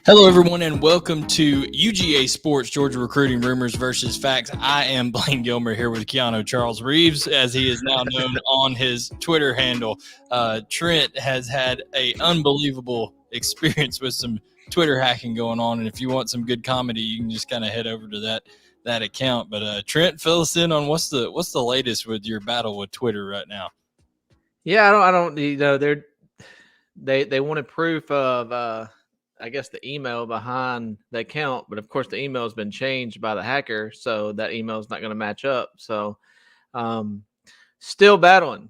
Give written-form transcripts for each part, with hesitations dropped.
Hello, everyone, and welcome to UGASports, Georgia Recruiting Rumors versus Facts. I am Blaine Gilmer here with Keanu Charles Reeves, as he is now known on his Twitter handle. Trent has had an unbelievable experience with some Twitter hacking going on, and if you want some good comedy, you can just kind of head over to that account. But Trent, fill us in on what's the latest with your battle with Twitter right now. Yeah, I don't. They wanted proof of I guess the email behind the account, but of course the email has been changed by the hacker, so that email is not going to match up. So, still battling.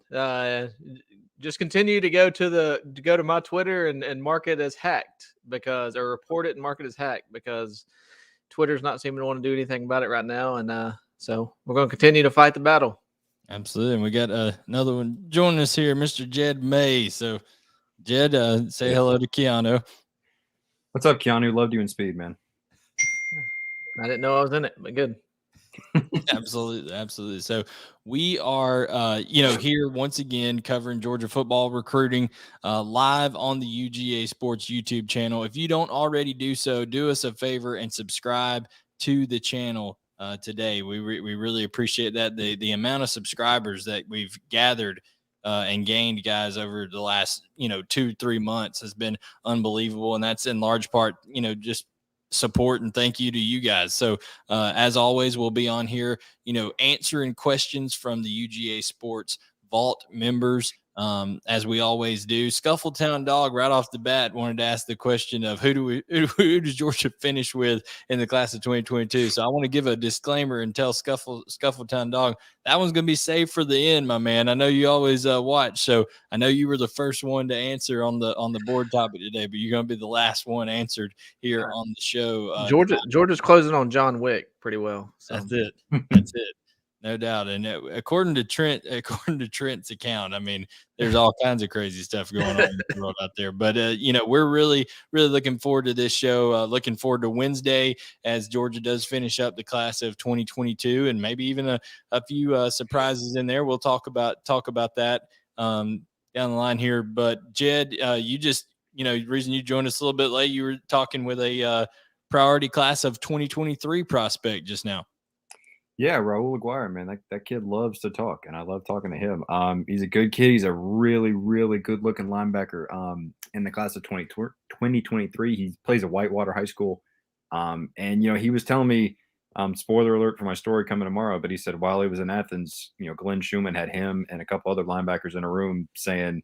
Just continue to go to my Twitter and mark it as hacked or report it and mark it as hacked because Twitter's not seeming to want to do anything about it right now, and so we're going to continue to fight the battle. Absolutely, and we got another one joining us here, Mr. Jed May. So, Jed, say hello to Keanu. What's up, Keanu? Loved you in Speed, man. I didn't know I was in it, but good. Absolutely. So we are, here once again covering Georgia football recruiting live on the UGASports YouTube channel. If you don't already do so, do us a favor and subscribe to the channel today. We really appreciate that. The amount of subscribers that we've gathered and gained, guys, over the last 2-3 months has been unbelievable, and that's in large part just support and thank you to you guys. So as always, we'll be on here answering questions from the UGASports Vault members, as we always do. Scuffletown Dog right off the bat wanted to ask the question of who does Georgia finish with in the class of 2022. So I want to give a disclaimer and tell Scuffletown Dog that one's going to be saved for the end, my man. I know you always watch, so I know you were the first one to answer on the board topic today, but you're going to be the last one answered here on the show. Georgia's closing on John Wick pretty well. So. That's it. That's it. No doubt. And according to Trent's account, I mean, there's all kinds of crazy stuff going on in the world out there. But, we're really, really looking forward to this show. Looking forward to Wednesday as Georgia does finish up the class of 2022 and maybe even a few surprises in there. We'll talk about that down the line here. But, Jed, you just, the reason you joined us a little bit late, you were talking with a priority class of 2023 prospect just now. Yeah, Raul Aguirre, man, that kid loves to talk, and I love talking to him. He's a good kid. He's a really, really good-looking linebacker. In the class of 2023, he plays at Whitewater High School, and he was telling me, spoiler alert for my story coming tomorrow, but he said while he was in Athens, Glenn Schumann had him and a couple other linebackers in a room saying,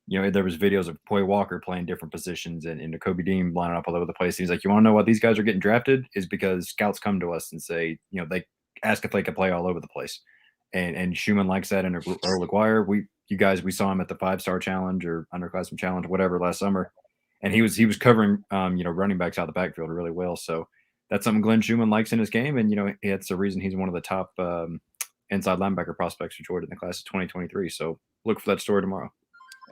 there was videos of Poy Walker playing different positions and Kobe Dean lining up all over the place. He's like, you want to know why these guys are getting drafted? Is because scouts come to us and say, they ask if they could play all over the place. And Schumann likes that. And Earl Aguirre, we saw him at the 5-star challenge or underclassmen challenge, whatever, last summer. And he was covering, running backs out of the backfield really well. So that's something Glenn Schumann likes in his game. And, it's the reason he's one of the top inside linebacker prospects for Georgia in the class of 2023. So look for that story tomorrow.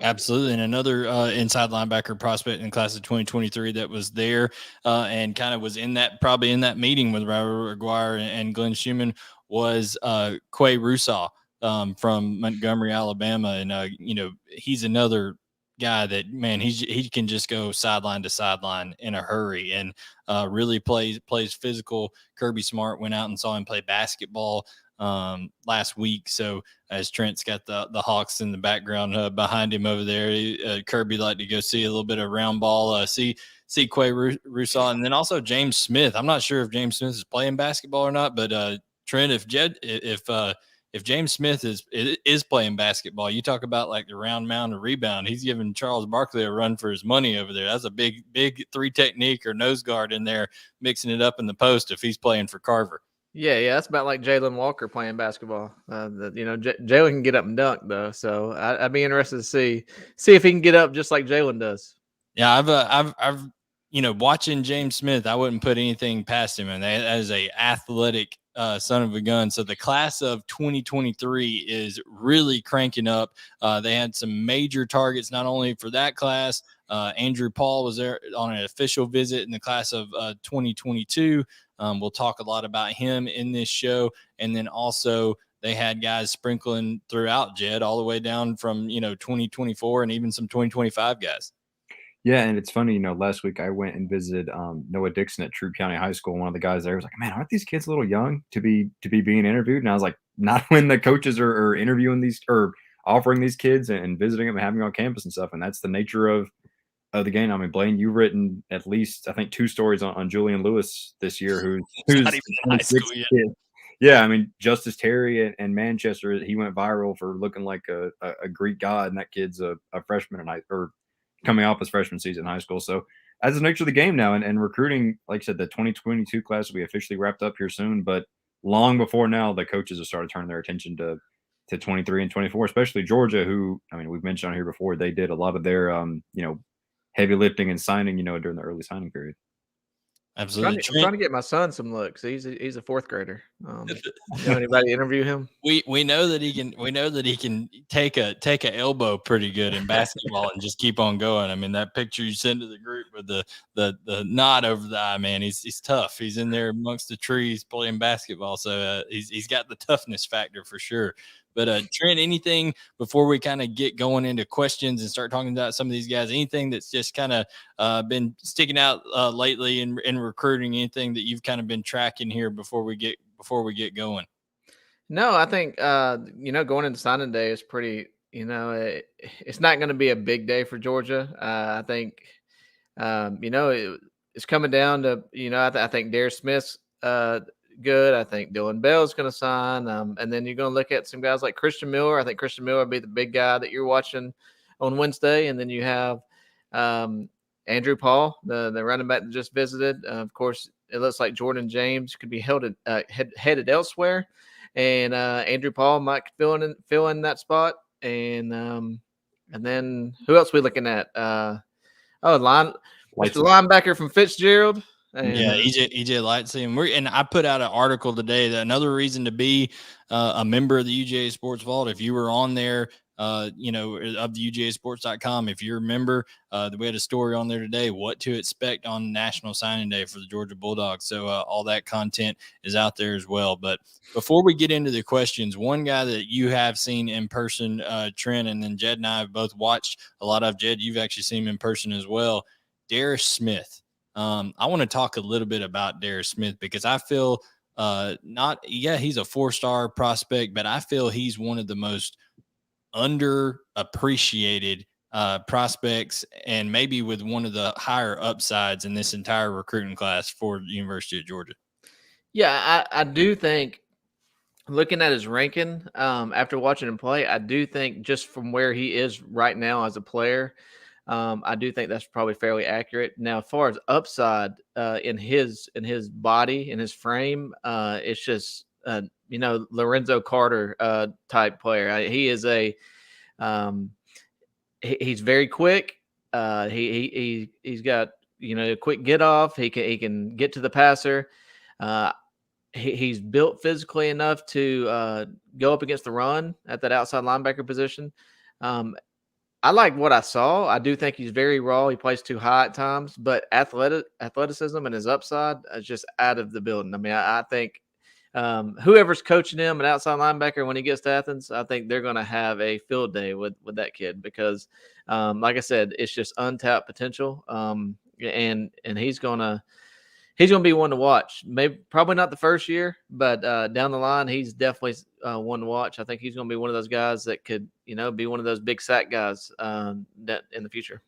Absolutely. And another inside linebacker prospect in the class of 2023 that was there and kind of was probably in that meeting with Raul Aguirre and Glenn Schumann was Quay Rusaw from Montgomery, Alabama. And, he's another guy that, man, he can just go sideline to sideline in a hurry and really plays physical. Kirby Smart went out and saw him play basketball last week. So as Trent's got the Hawks in the background behind him over there, Kirby like to go see a little bit of round ball, see Quay Rusaw, and then also James Smith. I'm not sure if James Smith is playing basketball or not, but Trent, if James Smith is playing basketball, you talk about like the round mound or rebound. He's giving Charles Barkley a run for his money over there. That's a big 3 technique or nose guard in there, mixing it up in the post if he's playing for Carver. Yeah, that's about like Jalen Walker playing basketball. Jalen can get up and dunk though, so I'd be interested to see if he can get up just like Jalen does. Yeah, I've watching James Smith, I wouldn't put anything past him, and that is a athletic son of a gun. So the class of 2023 is really cranking up. They had some major targets not only for that class. Andrew Paul was there on an official visit in the class of 2022. We'll talk a lot about him in this show. And then also they had guys sprinkling throughout, Jed, all the way down from, 2024 and even some 2025 guys. Yeah, and it's funny, last week I went and visited Noah Dixon at Troup County High School. One of the guys there was like, "Man, aren't these kids a little young to be being interviewed?" And I was like, "Not when the coaches are interviewing these or offering these kids and visiting them and having them on campus and stuff." And that's the nature of the game. I mean, Blaine, you've written at least I think 2 stories on Julian Lewis this year, He's not who's even in high 26 school yet. kid. Yeah, I mean, Justice Terry and Manchester, he went viral for looking like a Greek god, and that kid's a freshman in or coming off his freshman season in high school. So that's the nature of the game now, and recruiting, like I said, the 2022 class will be officially wrapped up here soon. But long before now, the coaches have started turning their attention to 23 and 24, especially Georgia, who I mean we've mentioned on here before. They did a lot of their heavy lifting and signing, during the early signing period. Absolutely. I'm trying to get my son some looks. He's a fourth grader. Anybody interview him? We know that he can take a elbow pretty good in basketball and just keep on going. I mean, that picture you send to the group with the knot over the eye, man, he's tough. He's in there amongst the trees playing basketball, so he's got the toughness factor for sure. But Trent, anything before we kind of get going into questions and start talking about some of these guys? Anything that's just kind of been sticking out lately in recruiting? Anything that you've kind of been tracking here before we get going? No, I think going into signing day is pretty. It's not going to be a big day for Georgia. I think it's coming down to I think Darius Smith's good. I think Dylan Bell's going to sign, and then you're going to look at some guys like Christian Miller. I think Christian Miller will be the big guy that you're watching on Wednesday, and then you have Andrew Paul, the running back that just visited. Of course, it looks like Jordan James could be headed elsewhere. And Andrew Paul might fill in that spot, and then who else are we looking at? Mr. Linebacker from Fitzgerald. And, yeah, EJ Lightsey, and I put out an article today that another reason to be a member of the UGA Sports Vault. If you were on there, of the UGAsports.com, if you remember, we had a story on there today, what to expect on National Signing Day for the Georgia Bulldogs. So all that content is out there as well. But before we get into the questions, one guy that you have seen in person, Trent, and then Jed and I have both watched a lot of. Jed, you've actually seen him in person as well, Darius Smith. I want to talk a little bit about Darius Smith because I feel he's a 4-star prospect, but I feel he's one of the most underappreciated prospects and maybe with one of the higher upsides in this entire recruiting class for the University of Georgia. Yeah, I do think looking at his ranking after watching him play, I do think just from where he is right now as a player, I do think that's probably fairly accurate. Now, as far as upside in his body, in his frame, it's just Lorenzo Carter type player. He is he's very quick. He's got a quick get off. He can get to the passer. He's built physically enough to go up against the run at that outside linebacker position. I like what I saw. I do think he's very raw. He plays too high at times, but athleticism and his upside is just out of the building. I mean, I think whoever's coaching him, an outside linebacker, when he gets to Athens, I think they're going to have a field day with that kid because, like I said, it's just untapped potential. And he's going to be one to watch. Maybe probably not the first year, but down the line, he's definitely one to watch. I think he's going to be one of those guys that could, be one of those big sack guys that in the future.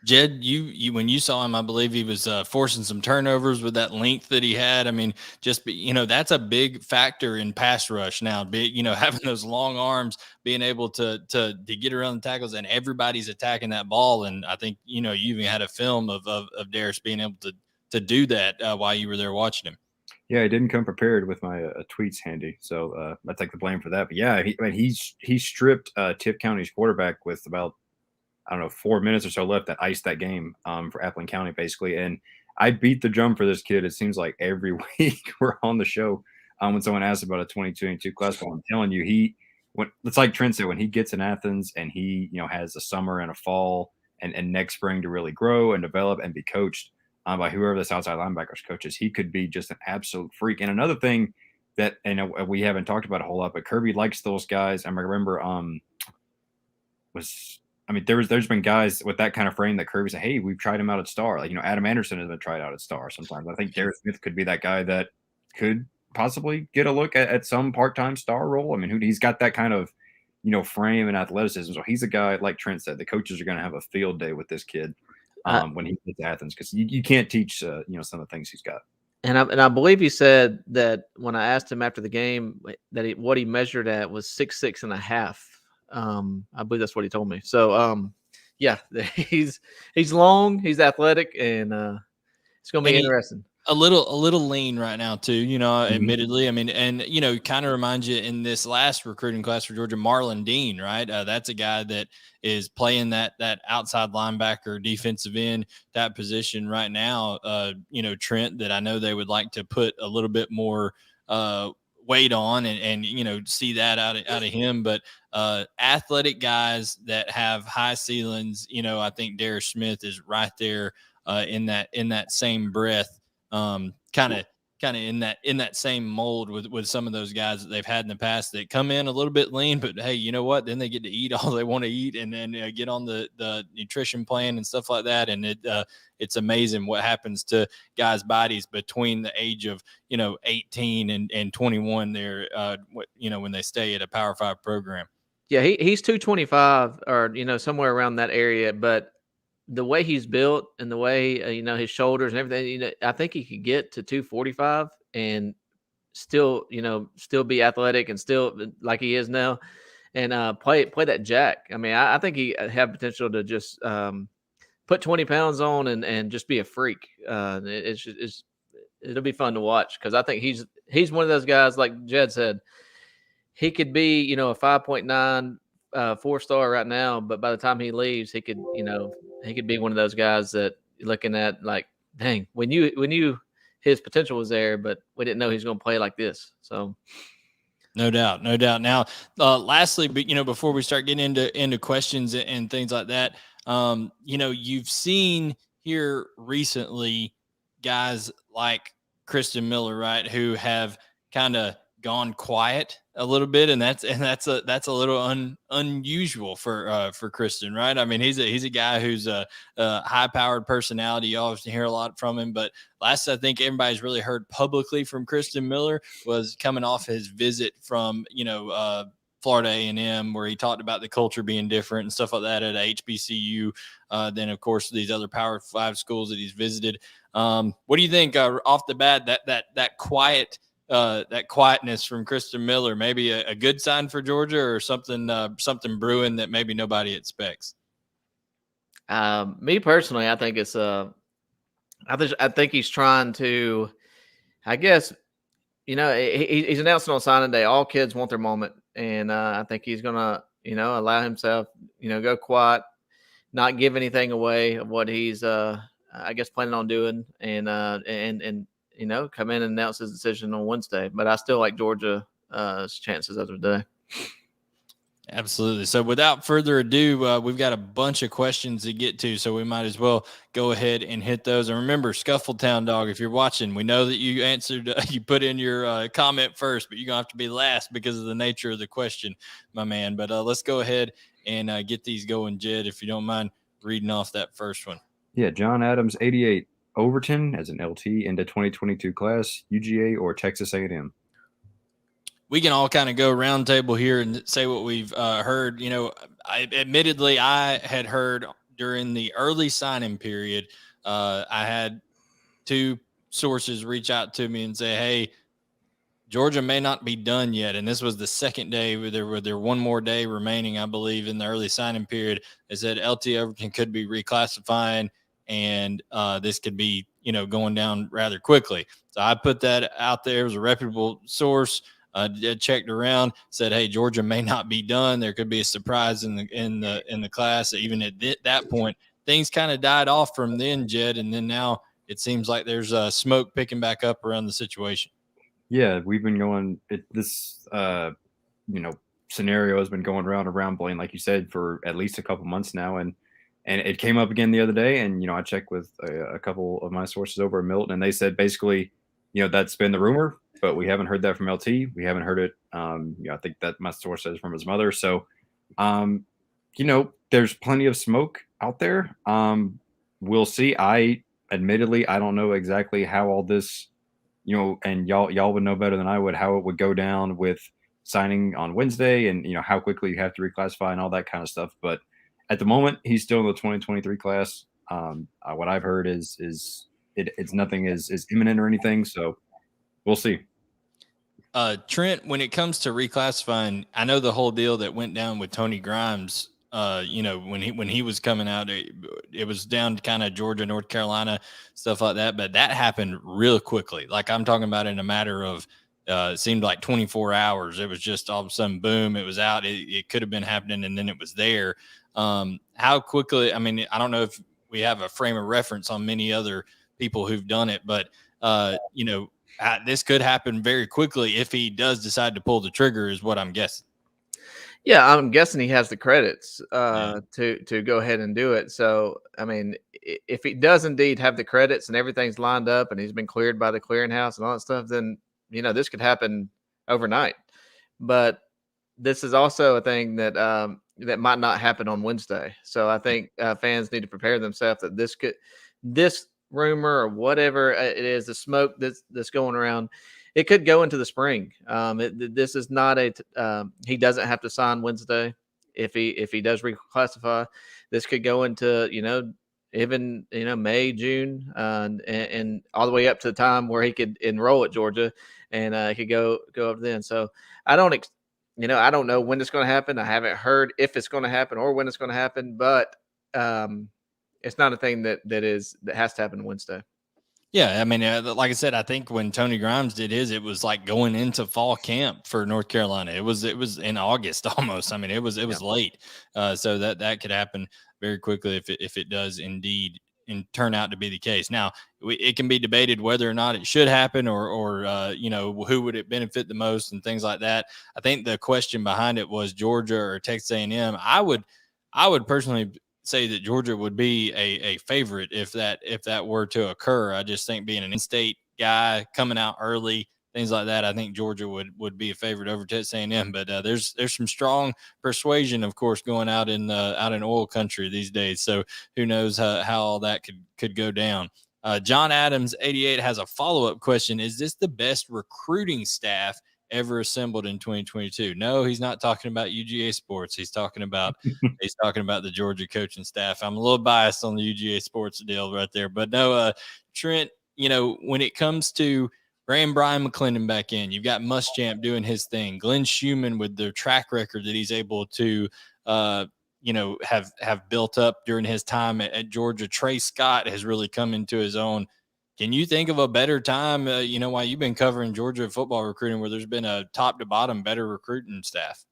Jed, you when you saw him, I believe he was forcing some turnovers with that length that he had. I mean, that's a big factor in pass rush now. Having those long arms, being able to get around the tackles, and everybody's attacking that ball. And I think you even had a film of Darius being able to do that while you were there watching him. Yeah, I didn't come prepared with my tweets handy, so I take the blame for that. But yeah, he stripped Tift County's quarterback with about 4 minutes or so left that iced that game for Appleton County, basically. And I beat the drum for this kid. It seems like every week we're on the show when someone asks about a 2022 class. But I'm telling you, it's like Trent said, when he gets in Athens and he, has a summer and a fall and next spring to really grow and develop and be coached by whoever this outside linebackers coaches, he could be just an absolute freak. And another thing that, we haven't talked about a whole lot, but Kirby likes those guys. I remember I mean, there's been guys with that kind of frame that Kirby said, "Hey, we've tried him out at star." Like, Adam Anderson has been tried out at star sometimes. I think Derek Smith could be that guy that could possibly get a look at some part-time star role. I mean, he's got that kind of, frame and athleticism. So he's a guy, like Trent said, the coaches are going to have a field day with this kid when he gets to Athens, because you can't teach, some of the things he's got. And I believe he said that when I asked him after the game that what he measured at was 6'6.5". I believe that's what he told me. So yeah, he's long, he's athletic, and it's gonna be interesting. A little lean right now too, Mm-hmm. admittedly. I mean, and kind of reminds you in this last recruiting class for Georgia, Marlon Dean, right? That's a guy that is playing that outside linebacker, defensive end, that position right now. Trent, that I know they would like to put a little bit more weight on and see that out of him. But athletic guys that have high ceilings, I think Derek Smith is right there in that same breath. Kind of in that same mold with some of those guys that they've had in the past that come in a little bit lean, but hey, you know what? Then they get to eat all they want to eat, and then get on the nutrition plan and stuff like that. And it's amazing what happens to guys' bodies between the age of 18 and 21 there. When they stay at a Power 5 program. Yeah, he's 225 or somewhere around that area, but the way he's built and the way his shoulders and everything, I think he could get to 245 and still be athletic and still like he is now, and play that jack. I mean, I think he have potential to just put 20 pounds on and just be a freak. It'll be fun to watch, because I think he's one of those guys, like Jed said, he could be a 5.9 4-star right now, but by the time he leaves, he could be one of those guys that you're looking at like, dang, when you his potential was there, but we didn't know he was going to play like this. So no doubt. Now, lastly, but before we start getting into questions and things like that, you've seen here recently guys like Kristen Miller, right, who have kind of gone quiet a little bit, and that's a little unusual for Kristen, right? I mean, he's a guy who's a high-powered personality. You always hear a lot from him, but last I think everybody's really heard publicly from Kristen Miller was coming off his visit from Florida A&M, where he talked about the culture being different and stuff like that at HBCU. Then of course these other Power 5 schools that he's visited. What do you think off the bat, that quietness from Kristen Miller, maybe a good sign for Georgia, or something brewing that maybe nobody expects? Me personally, I think it's I think he's trying to, I guess, he's announcing on signing day, all kids want their moment. And I think he's going to, allow himself, go quiet, not give anything away of what he's, I guess, planning on doing, and come in and announce his decision on Wednesday. But I still like Georgia's chances as of today. Absolutely. So without further ado, we've got a bunch of questions to get to, so we might as well go ahead and hit those. And remember, Scuffletown Dog, if you're watching, we know that you answered, you put in your comment first, but you're going to have to be last because of the nature of the question, my man. But let's go ahead and get these going, Jed, if you don't mind reading off that first one. Yeah, John Adams, 88, Overton as an LT into 2022 class, UGA or Texas A&M? We can all kind of go round table here and say what we've heard. Admittedly, I had heard during the early signing period, I had two sources reach out to me and say, hey, Georgia may not be done yet. And this was the second day where there one more day remaining, I believe, in the early signing period. They said LT Overton could be reclassifying, and this could be, going down rather quickly. So I put that out there. It was a reputable source. Checked around, said, hey, Georgia may not be done. There could be a surprise in the class. Even at that point, things kind of died off from then, Jed, and then now it seems like there's smoke picking back up around the situation. Yeah, we've been going this scenario has been going around Blaine, like you said, for at least a couple months now, and it came up again the other day. And I checked with a couple of my sources over at Milton, and they said basically, that's been the rumor, but we haven't heard that from LT. We haven't heard it. I think that my source says from his mother. So, there's plenty of smoke out there. We'll see. Admittedly, I don't know exactly how all this, and y'all would know better than I would how it would go down with signing on Wednesday, and how quickly you have to reclassify and all that kind of stuff. But at the moment, he's still in the 2023 class. What I've heard is it's nothing is imminent or anything. So we'll see. Trent, when it comes to reclassifying, I know the whole deal that went down with Tony Grimes. When he was coming out, it was down to kind of Georgia, North Carolina, stuff like that. But that happened real quickly. Like I'm talking about in a matter of, it seemed like 24 hours. It was just all of a sudden, boom, it was out. It could have been happening, and then it was there. How quickly? I mean, I don't know if we have a frame of reference on many other people who've done it, but this could happen very quickly if he does decide to pull the trigger, is what I'm guessing. Yeah, I'm guessing he has the credits to go ahead and do it. So, I mean, if he does indeed have the credits and everything's lined up and he's been cleared by the clearinghouse and all that stuff, then this could happen overnight. But this is also a thing that that might not happen on Wednesday. So I think fans need to prepare themselves that this rumor or whatever it is, the smoke that's going around, it could go into the spring. This is not he doesn't have to sign Wednesday if he does reclassify. This could go into even May, June, and all the way up to the time where he could enroll at Georgia, and he could go up then. So I don't I don't know when it's going to happen. I haven't heard if it's going to happen or when it's going to happen, but it's not a thing that has to happen Wednesday. Yeah, I mean, like I said, I think when Tony Grimes did his, it was like going into fall camp for North Carolina. It was in August almost. I mean, it was late, so that could happen very quickly if it does indeed and turn out to be the case. Now, it can be debated whether or not it should happen, or who would it benefit the most and things like that. I think the question behind it was Georgia or Texas A&M. I would personally say that Georgia would be a favorite if that were to occur. I just think being an in-state guy coming out early, things like that, I think Georgia would be a favorite over Texas A&M. But there's some strong persuasion, of course, going out in oil country these days. So who knows how all that could go down. John Adams 88 has a follow-up question. Is this the best recruiting staff ever assembled in 2022? No, he's not talking about UGASports. He's talking about the Georgia coaching staff. I'm a little biased on the UGASports deal right there, but no, Trent, when it comes to bringing Brian McClendon back in, you've got Muschamp doing his thing, Glenn Schumann with the track record that he's able to have built up during his time at Georgia. Trey Scott has really come into his own. Can you think of a better time, while you've been covering Georgia football recruiting, where there's been a top to bottom better recruiting staff?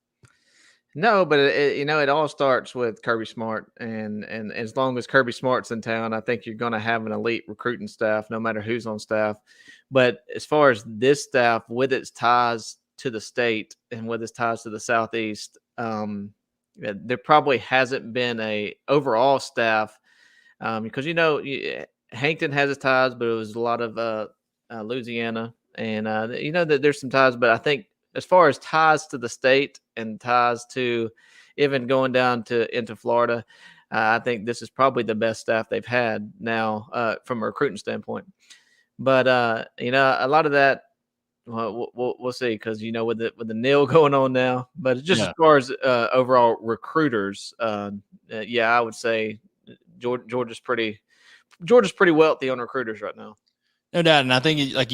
No, but it all starts with Kirby Smart, and as long as Kirby Smart's in town, I think you're going to have an elite recruiting staff, no matter who's on staff. But as far as this staff, with its ties to the state and with its ties to the Southeast, there probably hasn't been a overall staff because Hankton has its ties, but it was a lot of Louisiana, and that there's some ties. But I think as far as ties to the state and ties to even going down into Florida, I think this is probably the best staff they've had now from a recruiting standpoint. But a lot of that, we'll see, because with the nil going on now. But just as far as overall recruiters, I would say Georgia's pretty wealthy on recruiters right now. No doubt. And I think like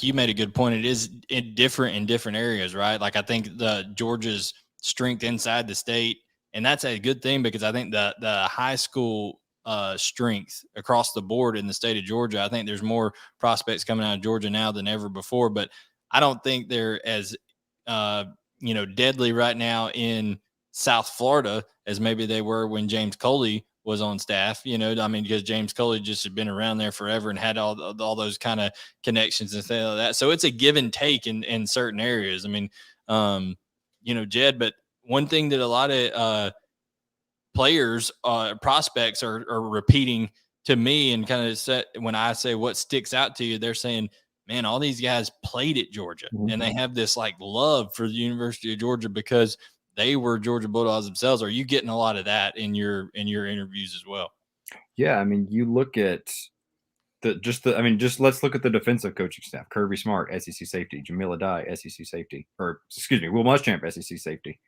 you made a good point. It is different in different areas, right? Like I think the Georgia's strength inside the state, and that's a good thing, because I think the high school strength across the board in the state of Georgia, I think there's more prospects coming out of Georgia now than ever before, but I don't think they're as deadly right now in South Florida as maybe they were when James Coley was on staff, because James Coley just had been around there forever and had all those kind of connections and things like that. So it's a give and take in certain areas. I mean, Jed, but one thing that a lot of players, prospects are repeating to me, and kind of when I say what sticks out to you, they're saying, man, all these guys played at Georgia, and they have this like love for the University of Georgia because they were Georgia Bulldogs themselves. Are you getting a lot of that in your interviews as well? Yeah, I mean, you look at just let's look at the defensive coaching staff. Kirby Smart, SEC safety. Jamil Adai, SEC safety. Or excuse me, Will Muschamp, SEC safety.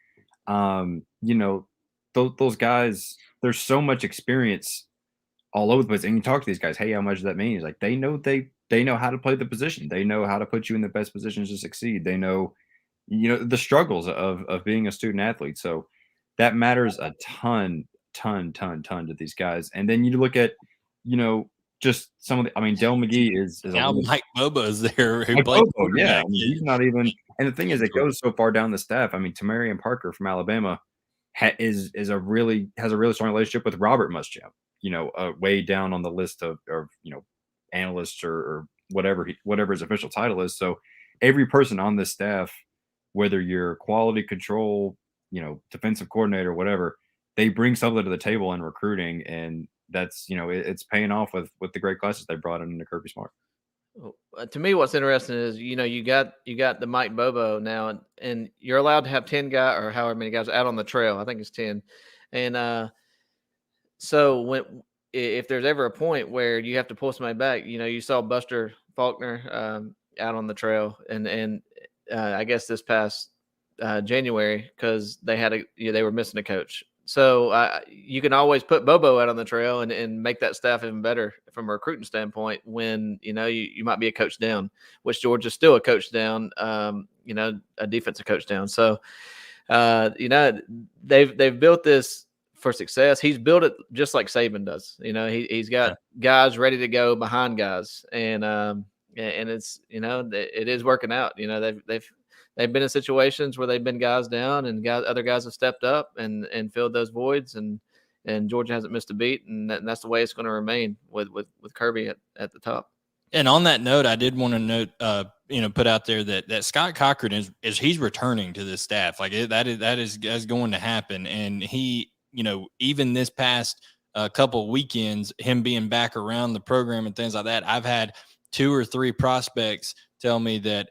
You know, those guys, there's so much experience all over the place. And you talk to these guys, hey, how much does that mean? It's like they know how to play the position. They know how to put you in the best positions to succeed. They know, the struggles of being a student athlete. So that matters a ton to these guys. And then you look at, just some of the, I mean, Dell McGee is a Now little, Mike Boba is there who like played Bobo, yeah. I quarterback. mean, he's not even, and the thing is, it goes so far down the staff. I mean, Tamarian Parker from Alabama has a really strong relationship with Robert Muschamp. Way down on the list of analysts or whatever his official title is. So every person on this staff, whether you're quality control, defensive coordinator, whatever, they bring something to the table in recruiting, and that's it's paying off with the great classes they brought in to Kirby Smart. To me, what's interesting is you got the Mike Bobo now, and you're allowed to have 10 guys or however many guys out on the trail. I think it's 10, and so if there's ever a point where you have to pull somebody back, you saw Buster Faulkner out on the trail, and I guess this past January because they were missing a coach. So you can always put Bobo out on the trail and make that staff even better from a recruiting standpoint when, you might be a coach down, which Georgia's still a coach down, a defensive coach down. So, they've built this for success. He's built it just like Saban does. He's got guys ready to go behind guys. And it's, it is working out. They've been in situations where they've been guys down and other guys have stepped up and filled those voids, and Georgia hasn't missed a beat, and that's the way it's going to remain with Kirby at the top. And on that note, I did want to note, put out there that Scott Cochran is he's returning to this staff. Like that is going to happen, and he, even this past couple weekends, him being back around the program and things like that, I've had 2 or 3 prospects tell me that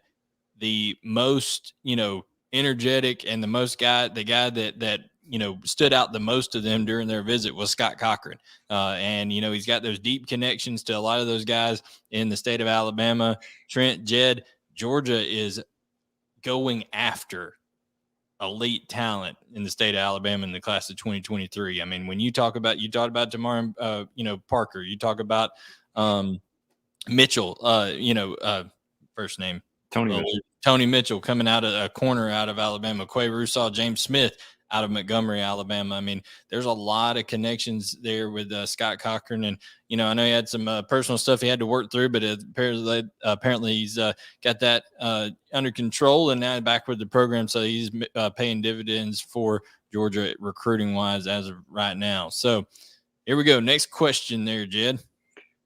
the most, energetic and the guy that stood out the most to them during their visit was Scott Cochran. And, he's got those deep connections to a lot of those guys in the state of Alabama. Trent, Jed, Georgia is going after elite talent in the state of Alabama in the class of 2023. I mean, when you talked about Tamarian, Parker, you talk about Mitchell, first name, Tony Mitchell coming out of a corner out of Alabama, Quay Russaw, James Smith out of Montgomery, Alabama. I mean, there's a lot of connections there with Scott Cochran. And, I know he had some personal stuff he had to work through, but apparently he's got that under control and now back with the program. So he's paying dividends for Georgia recruiting wise as of right now. So here we go. Next question there, Jed.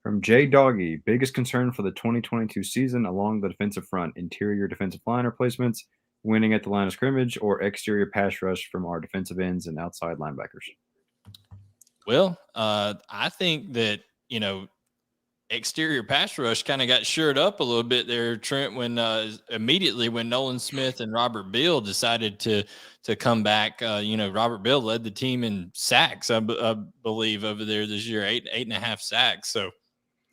From Jay Doggy, biggest concern for the 2022 season along the defensive front, interior defensive line replacements, winning at the line of scrimmage, or exterior pass rush from our defensive ends and outside linebackers? Well, I think that, exterior pass rush kind of got shored up a little bit there, Trent, when immediately when Nolan Smith and Robert Beal decided to come back. Robert Beal led the team in sacks, I believe, over there this year, 8.5 sacks. So,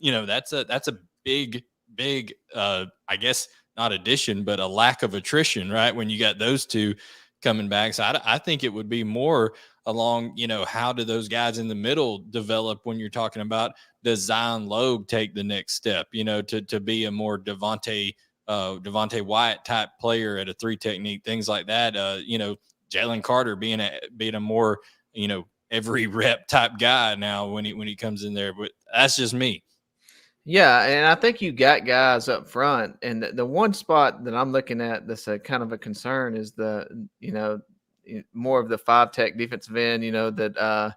that's a big, I guess not addition, but a lack of attrition, right? When you got those two coming back. So I think it would be more along, how do those guys in the middle develop when you're talking about does Zion Logue take the next step, to be a more Devontae Wyatt type player at a 3 technique, things like that. Jalen Carter being a more, every rep type guy now when he comes in there, but that's just me. Yeah, and I think you got guys up front, and the one spot that I'm looking at that's a kind of a concern is the more of the 5 tech defensive end, that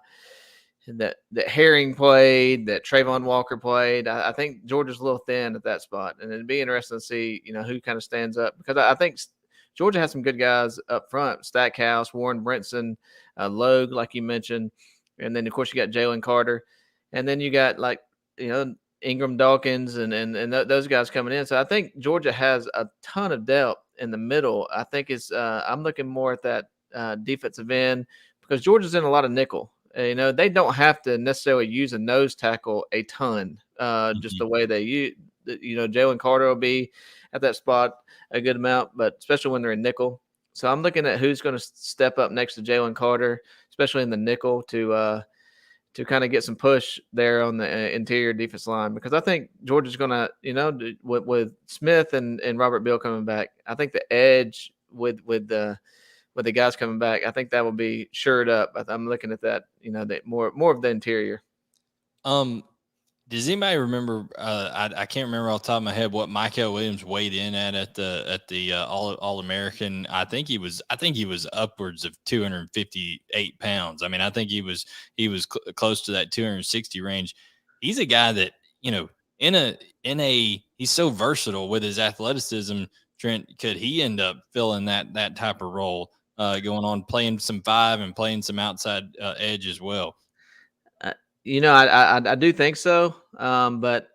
Herring played, that Trayvon Walker played. I think Georgia's a little thin at that spot, and it'd be interesting to see who kind of stands up, because I think Georgia has some good guys up front: Stackhouse, Warren Brinson, Logue, like you mentioned, and then of course you got Jalen Carter, and then you got Ingram Dawkins and those guys coming in. So I think Georgia has a ton of depth in the middle. I think it's I'm looking more at that defensive end, because Georgia's in a lot of nickel. They don't have to necessarily use a nose tackle a ton, just the way they use. Jalen Carter will be at that spot a good amount, but especially when they're in nickel. So I'm looking at who's going to step up next to Jalen Carter, especially in the nickel, to kind of get some push there on the interior defense line, because I think Georgia's going to, with Smith and Robert Beal coming back, I think the edge with the guys coming back, I think that will be shored up. I'm looking at that, that more of the interior. Does anybody remember? I can't remember off the top of my head what Michael Williams weighed in at the All American. I think he was upwards of 258 pounds. I mean, I think he was close to that 260 range. He's a guy that he's so versatile with his athleticism. Trent, could he end up filling that type of role, going on playing some 5 and playing some outside edge as well? I do think so, but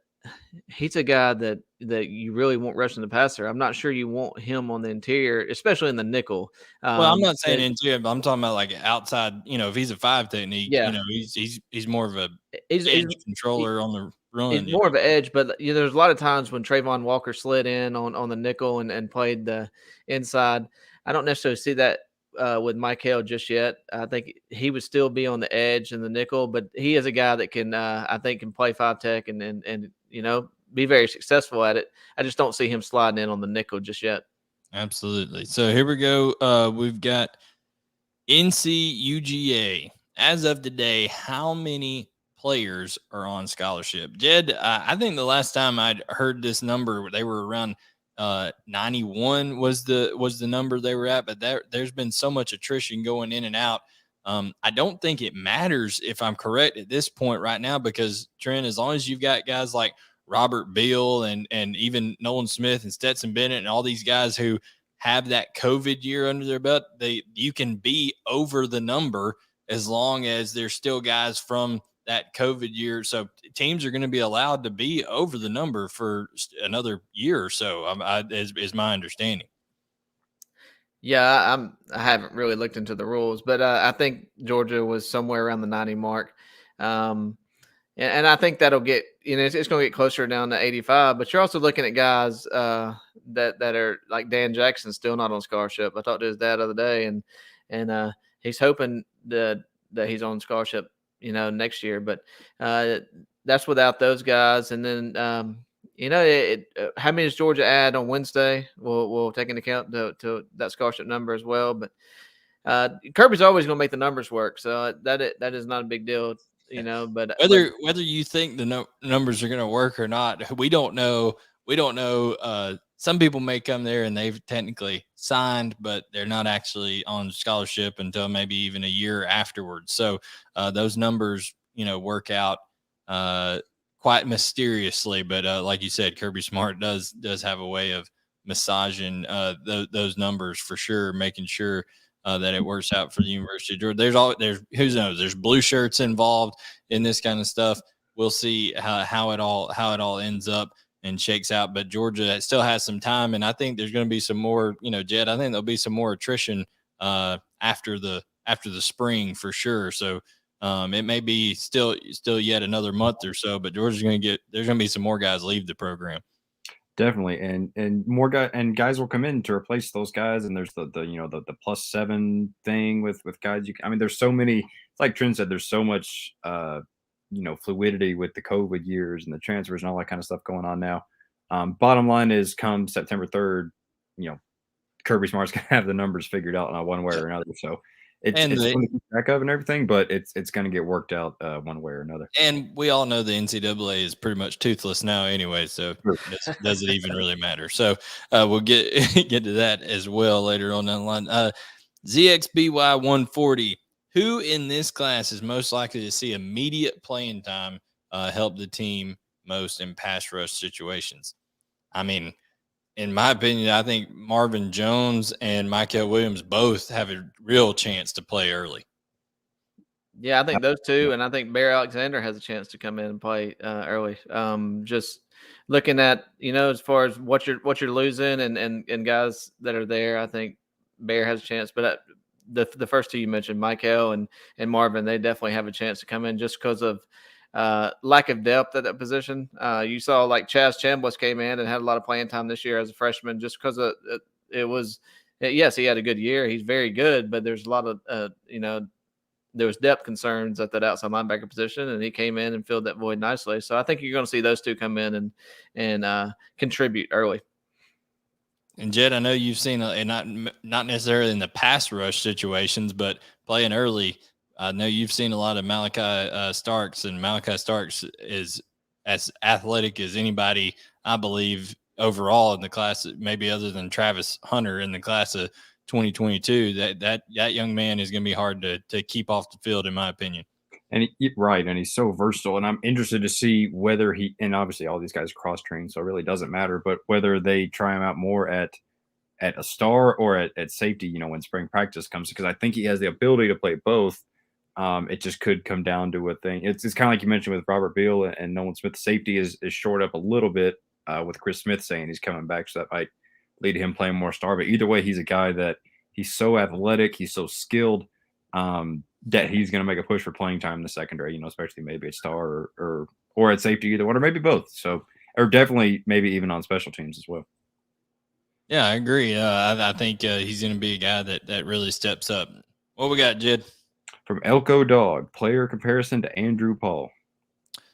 he's a guy that you really want rushing the passer. I'm not sure you want him on the interior, especially in the nickel. Well, I'm not saying interior, but I'm talking about like outside. If he's a 5 technique, yeah, he's more of a edge controller on the run. He's more of an edge, but there's a lot of times when Trayvon Walker slid in on the nickel and played the inside. I don't necessarily see that with Michael just yet. I think he would still be on the edge and the nickel, but he is a guy that can, I think, can play 5 tech and be very successful at it. I just don't see him sliding in on the nickel just yet. Absolutely. So here we go. We've got NC-UGA. As of today, how many players are on scholarship? Jed, I think the last time I'd heard this number, they were around 91 was the number they were at, but there's been so much attrition going in and out. I don't think it matters if I'm correct at this point right now, because Trent, as long as you've got guys like Robert Beal and even Nolan Smith and Stetson Bennett and all these guys who have that COVID year under their belt, you can be over the number as long as there's still guys from that COVID year. So teams are going to be allowed to be over the number for another year or so, is my understanding. Yeah, I haven't really looked into the rules, but I think Georgia was somewhere around the 90 mark. And I think that'll get, it's going to get closer down to 85, but you're also looking at guys that are like Dan Jackson, still not on scholarship. I talked to his dad the other day, and he's hoping that he's on scholarship, next year, but that's without those guys. And then, how many does Georgia add on Wednesday? We'll take into account to that scholarship number as well. But Kirby's always going to make the numbers work, so that is not a big deal, But whether you think the numbers are going to work or not, we don't know. We don't know. Some people may come there and they've technically signed, but they're not actually on scholarship until maybe even a year afterwards. So those numbers, work out quite mysteriously. But like you said, Kirby Smart does have a way of massaging those numbers for sure, making sure that it works out for the University of Georgia. There's who knows, there's blue shirts involved in this kind of stuff. We'll see how it all ends up and shakes out. But Georgia still has some time, and I think there's going to be some more, Jed, I think there'll be some more attrition after the spring for sure. So it may be still yet another month or so, but Georgia's there's going to be some more guys leave the program. Definitely, and more guys will come in to replace those guys, and there's the +7 thing with guys. There's so many. It's like Trent said, there's so much fluidity with the COVID years and the transfers and all that kind of stuff going on now. Bottom line is, come September 3rd, Kirby Smart's gonna have the numbers figured out in one way or another. So it's going to keep track of and everything, but it's going to get worked out one way or another. And we all know the NCAA is pretty much toothless now anyway, so does it even really matter? So we'll get to that as well later on down the line. ZXBY 140, who in this class is most likely to see immediate playing time help the team most in pass rush situations? In my opinion, I think Marvin Jones and Michael Williams both have a real chance to play early. Yeah, I think those two, and I think Bear Alexander has a chance to come in and play early. Just looking at, as far as what you're losing and guys that are there, I think Bear has a chance. But the first two you mentioned, Michael and Marvin, they definitely have a chance to come in just because of lack of depth at that position. You saw like Chaz Chambliss came in and had a lot of playing time this year as a freshman just because it was. Yes, he had a good year. He's very good, but there's a lot of there was depth concerns at that outside linebacker position, and he came in and filled that void nicely. So I think you're going to see those two come in and contribute early. And Jed, I know you've seen, and not necessarily in the pass rush situations, but playing early. I know you've seen a lot of Malachi Starks, and Malachi Starks is as athletic as anybody, I believe, overall in the class, maybe other than Travis Hunter in the class of 2022. That young man is going to be hard to keep off the field, in my opinion. And right, and he's so versatile. And I'm interested to see whether and obviously all these guys cross train, so it really doesn't matter. But whether they try him out more at a star or at safety, when spring practice comes, because I think he has the ability to play both. It just could come down to a thing. It's kind of like you mentioned with Robert Beal and Nolan Smith. Safety is short up a little bit with Chris Smith saying he's coming back, so that might lead to him playing more star. But either way, he's a guy that he's so athletic, he's so skilled. That he's going to make a push for playing time in the secondary, especially maybe at star or at safety, either one, or maybe both. So, or definitely maybe even on special teams as well. Yeah, I agree. I think he's going to be a guy that really steps up. What we got, Jed? From Elko Dog, player comparison to Andrew Paul.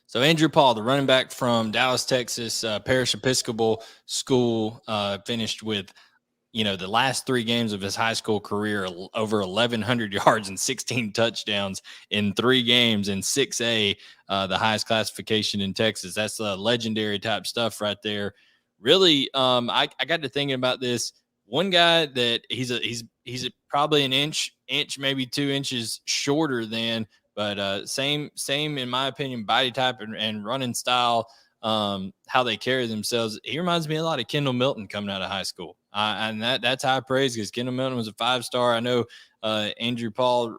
So Andrew Paul, the running back from Dallas, Texas, Parish Episcopal School, finished with the last 3 games of his high school career, over 1,100 yards and 16 touchdowns in 3 games in 6A, the highest classification in Texas. That's legendary type stuff right there. Really, I got to thinking about this. One guy that he's probably an inch, maybe 2 inches shorter than, but same in my opinion, body type and running style. How they carry themselves. He reminds me a lot of Kendall Milton coming out of high school. And that's high praise because Kendall Milton was a 5-star. I know Andrew Paul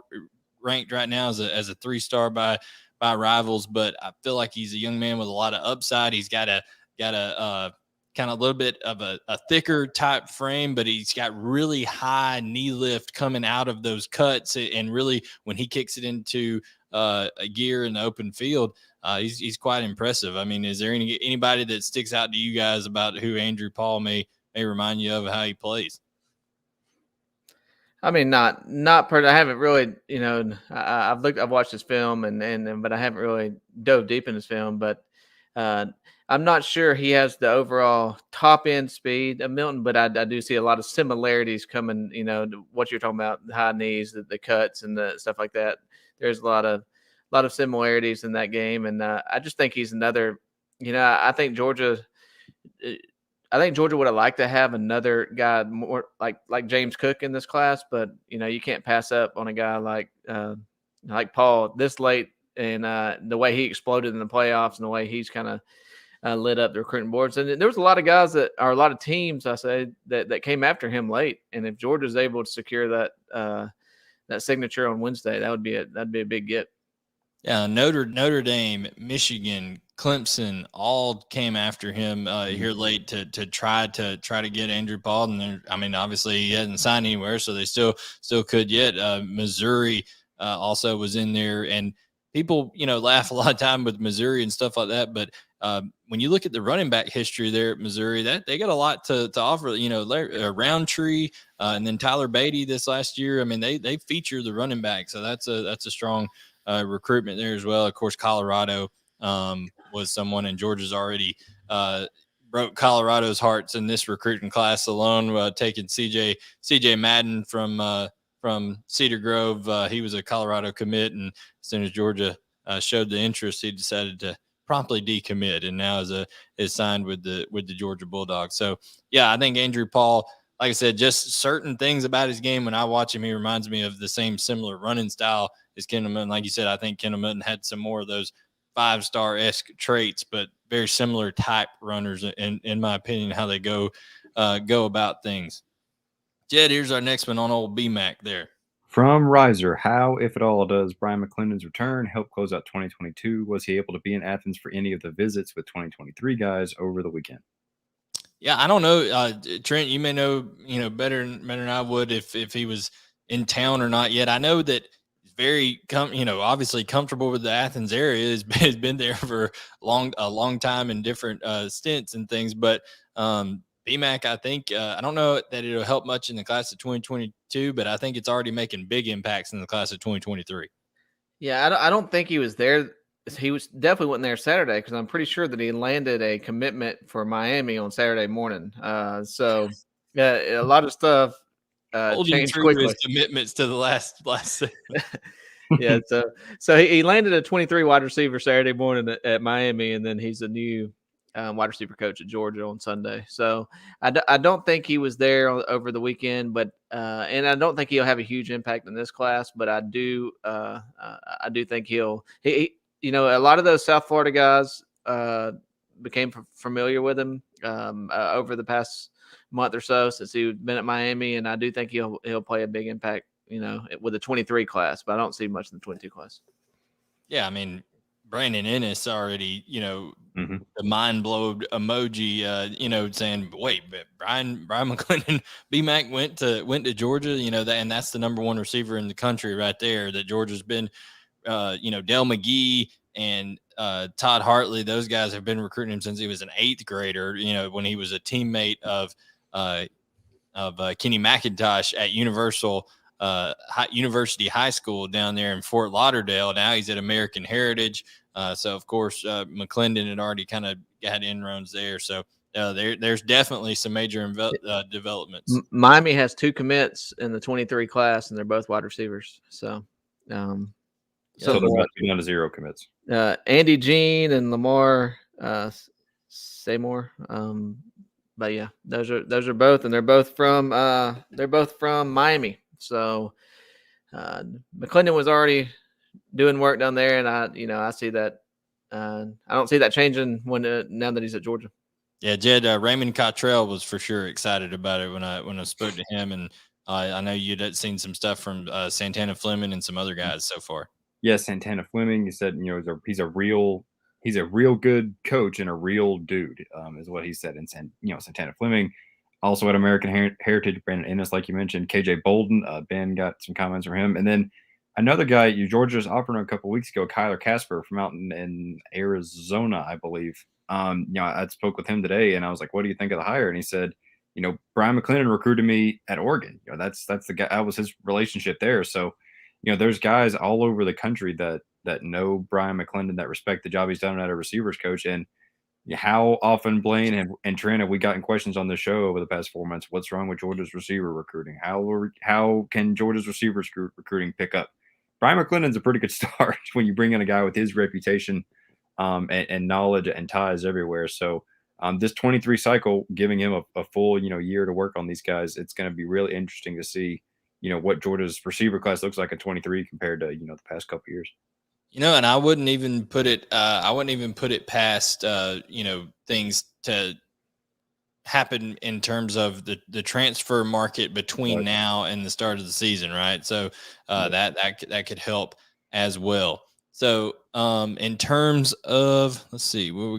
ranked right now as a 3-star by Rivals, but I feel like he's a young man with a lot of upside. He's got a kind of a little bit of a thicker type frame, but he's got really high knee lift coming out of those cuts. And really, when he kicks it into a gear in the open field, he's quite impressive. I mean, is there anybody that sticks out to you guys about who Andrew Paul may remind you of how he plays? I mean, not I haven't really, I've watched his film but I haven't really dove deep in his film. But I'm not sure he has the overall top end speed of Milton, but I do see a lot of similarities coming. To what you're talking about, the high knees, the cuts, and the stuff like that. There's a lot of similarities in that game, and I just think he's another. I think Georgia would have liked to have another guy more like James Cook in this class, but you can't pass up on a guy like Paul this late, and the way he exploded in the playoffs and the way he's kind of lit up the recruiting boards. And there was a lot of guys a lot of teams, I say, that came after him late. And if Georgia's able to secure that signature on Wednesday, that'd be a big get. Yeah, Notre Dame, Michigan, Clemson all came after him here late to try to get Andrew Paul. And I mean, obviously he hasn't signed anywhere, so they still could yet. Missouri also was in there, and people laugh a lot of time with Missouri and stuff like that. But when you look at the running back history there at Missouri, that they got a lot to offer. Roundtree and then Tyler Beatty this last year. I mean, they feature the running back, so that's a strong recruitment there as well. Of course, Colorado was someone, and Georgia's already broke Colorado's hearts in this recruiting class alone, taking CJ Madden from Cedar Grove. He was a Colorado commit, and as soon as Georgia showed the interest, he decided to promptly decommit, and now is signed with the Georgia Bulldogs. So yeah, I think Andrew Paul, like I said, just certain things about his game. When I watch him, he reminds me of the same similar running style as Kendall Milton. Like you said, I think Kendall Milton had some more of those 5-star-esque traits, but very similar type runners in my opinion, how they go about things. Jed, here's our next one on old BMAC there. From Riser, how, if at all, does Brian McClendon's return help close out 2022? Was he able to be in Athens for any of the visits with 2023 guys over the weekend? Yeah, I don't know. Trent, you may know, better than I would if he was in town or not yet. I know that he's very obviously comfortable with the Athens area. Has been there for a long time in different stints and things. But BMAC, I think I don't know that it'll help much in the class of 2022, but I think it's already making big impacts in the class of 2023. Yeah, I don't think he was there. He was definitely wasn't there Saturday because I'm pretty sure that he landed a commitment for Miami on Saturday morning. So yeah, a lot of stuff Holding changed true to his quickly. commitments to the last segment. Yeah, so he landed a 23 wide receiver Saturday morning at Miami, and then he's a new wide receiver coach at Georgia on Sunday. So I don't think he was there over the weekend, but and I don't think he'll have a huge impact in this class. But I do think he a lot of those South Florida guys became familiar with him over the past month or so since he's been at Miami, and I do think he'll play a big impact, with the 23 class, but I don't see much in the 22 class. Yeah, I mean, Brandon Ennis already, Mm-hmm. the mind blowed emoji, saying, "Wait, but Brian McClendon, BMAC went to Georgia, and that's the number one receiver in the country right there. That Georgia's been, Dale McGee and Todd Hartley, those guys have been recruiting him since he was an 8th grader. When he was a teammate of Kenny McIntosh at University High School down there in Fort Lauderdale. Now he's at American Heritage. So of course, McClendon had already kind of got inroads there. So there's definitely some major developments. Miami has 2 commits in the 23 class, and they're both wide receivers. So so there must be down to 0 commits. Andy Jean and Lamar Seymour. But yeah, those are both, and they're both from Miami. So McClendon was already doing work down there, and I see that. I don't see that changing now that he's at Georgia. Yeah, Jed, Raymond Cottrell was for sure excited about it when I spoke to him, and I know you'd seen some stuff from Santana Fleming and some other guys so far. Yeah, Santana Fleming. He said, he's a real good coach and a real dude, is what he said. And Santana Fleming also at American Heritage. Brandon Ennis, like you mentioned, KJ Bolden. Ben got some comments from him, and then another guy Georgia's offered a couple weeks ago, Kyler Casper from out in Arizona, I believe. I spoke with him today, and I was like, "What do you think of the hire?" And he said, Brian McClendon recruited me at Oregon. That's the guy. That was his relationship there. So, there's guys all over the country that know Brian McClendon, that respect the job he's done as a receivers coach. And how often, Blaine and Trent, have we gotten questions on the show over the past 4 months? What's wrong with Georgia's receiver recruiting? How can Georgia's receivers recruiting pick up? Brian McClendon's a pretty good start when you bring in a guy with his reputation and knowledge and ties everywhere. So this 23 cycle, giving him a full year to work on these guys, it's going to be really interesting to see what Georgia's receiver class looks like in 23 compared to the past couple of years. And I wouldn't even put it past things to happen in terms of the transfer market between now and the start of the season, right? So that could help as well. So in terms of, let's see, who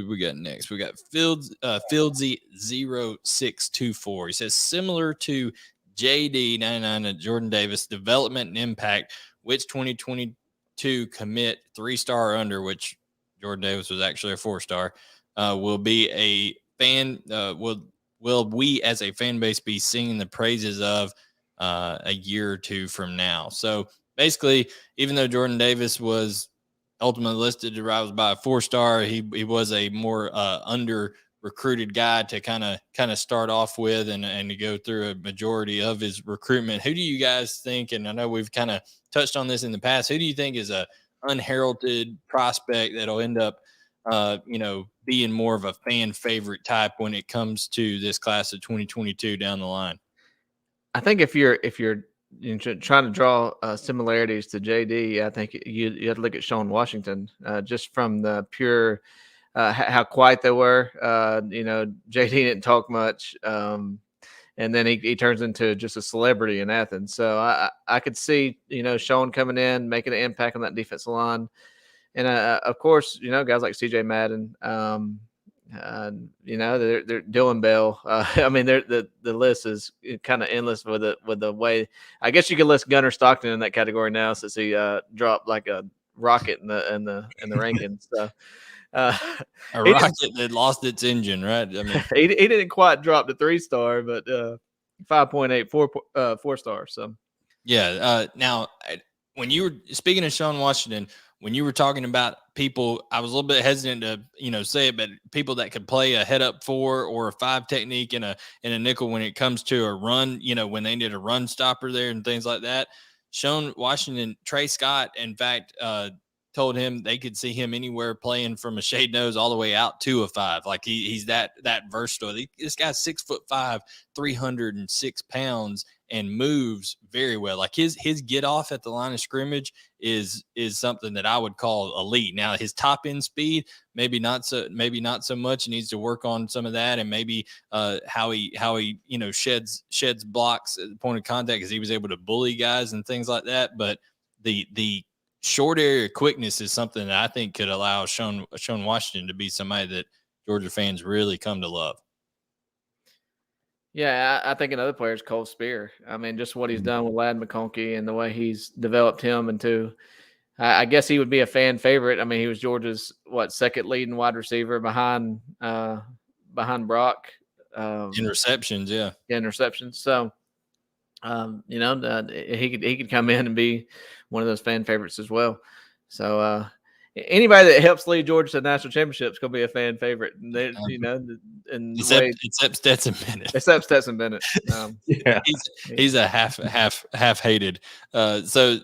we got next? We got Fieldsy 0624. He says, similar to JD 99 and Jordan Davis, development and impact, which 2022 commit 3-star under, which Jordan Davis was actually a 4-star, will be a fan. Will we as a fan base be singing the praises of a year or two from now? So basically, even though Jordan Davis was ultimately listed to rise by a 4-star, he was a more under recruited guy to kind of start off with and to go through a majority of his recruitment. Who do you guys think? And I know we've kind of touched on this in the past. Who do you think is a unheralded prospect that'll end up being more of a fan favorite type when it comes to this class of 2022 down the line? I think if you're trying to draw similarities to JD, I think you have to look at Sean Washington, just from the pure how quiet they were. JD didn't talk much, and then he turns into just a celebrity in Athens. So I could see Sean coming in, making an impact on that defensive line, and of course guys like CJ Madden, They're Dylan Bell. I mean, the list is kind of endless with the way. I guess you could list Gunnar Stockton in that category now since he dropped like a rocket in the rankings. So A he didn't rocket that lost its engine, right? I mean, he didn't quite drop the 3-star, but 5.8 4 star. So yeah. Now, when you were speaking of Sean Washington, when you were talking about people, I was a little bit hesitant to, say it, but people that could play a head up 4 or a 5 technique in a nickel when it comes to a run, when they need a run stopper there and things like that. Sean Washington, Trey Scott, in fact, told him they could see him anywhere playing from a shade nose all the way out to a 5. Like he's that versatile. This guy's 6'5", 306 pounds, and moves very well. Like his get off at the line of scrimmage is something that I would call elite. Now his top end speed, maybe not so much. He needs to work on some of that, and maybe how he sheds blocks at the point of contact, because he was able to bully guys and things like that. But the short area quickness is something that I think could allow Sean Washington to be somebody that Georgia fans really come to love. Yeah, I think another player is Cole Spear. I mean, just what he's done with Lad McConkey and the way he's developed him into, I guess he would be a fan favorite. I mean, he was Georgia's second leading wide receiver behind Brock. Interceptions, yeah. Interceptions. So, he could come in and be one of those fan favorites as well. So, anybody that helps lead Georgia to national championships going to be a fan favorite. And except Stetson Bennett. Except Stetson Bennett. Yeah, he's a half hated. So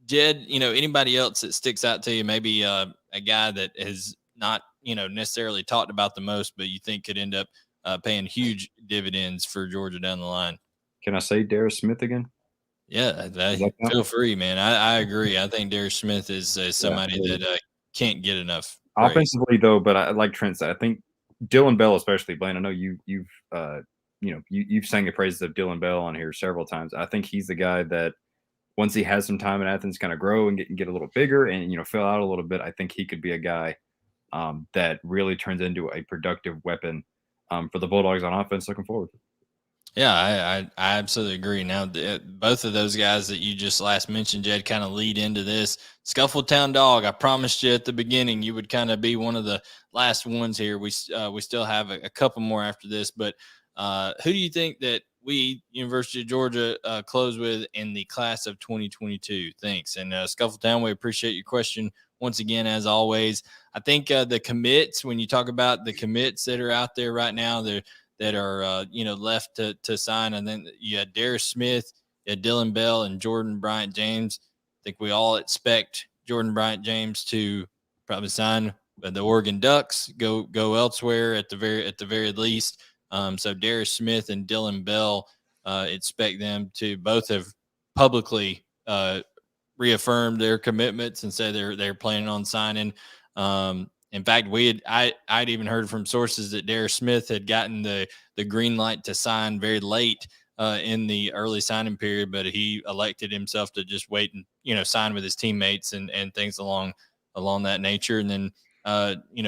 Jed, anybody else that sticks out to you? Maybe a guy that has not necessarily talked about the most, but you think could end up paying huge dividends for Georgia down the line. Can I say Darius Smith again? Yeah, feel free, man. I agree. I think Darius Smith is somebody that can't get enough praise. Offensively, though, but I like Trent said, I think Dylan Bell, especially, Blaine. I know you've sang the praises of Dylan Bell on here several times. I think he's the guy that once he has some time in Athens, kind of grow and get a little bigger and fill out a little bit. I think he could be a guy that really turns into a productive weapon for the Bulldogs on offense. Looking forward. Yeah, I absolutely agree. Now, both of those guys that you just last mentioned, Jed, kind of lead into this. Scuffletown Dog, I promised you at the beginning you would kind of be one of the last ones here. We still have a couple more after this, but who do you think that we, University of Georgia, close with in the class of 2022? Thanks. And Scuffletown, we appreciate your question once again, as always. I think the commits, when you talk about the commits that are out there right now, that are left to sign, and then you had Darius Smith, you had Dylan Bell, and Jordan Bryant James. I think we all expect Jordan Bryant James to probably sign the Oregon Ducks, go elsewhere at the very least. So Darius Smith and Dylan Bell, expect them to both have publicly reaffirmed their commitments and said they're planning on signing. In fact, I'd even heard from sources that Darius Smith had gotten the green light to sign very late in the early signing period, but he elected himself to just wait and sign with his teammates and things along that nature. And then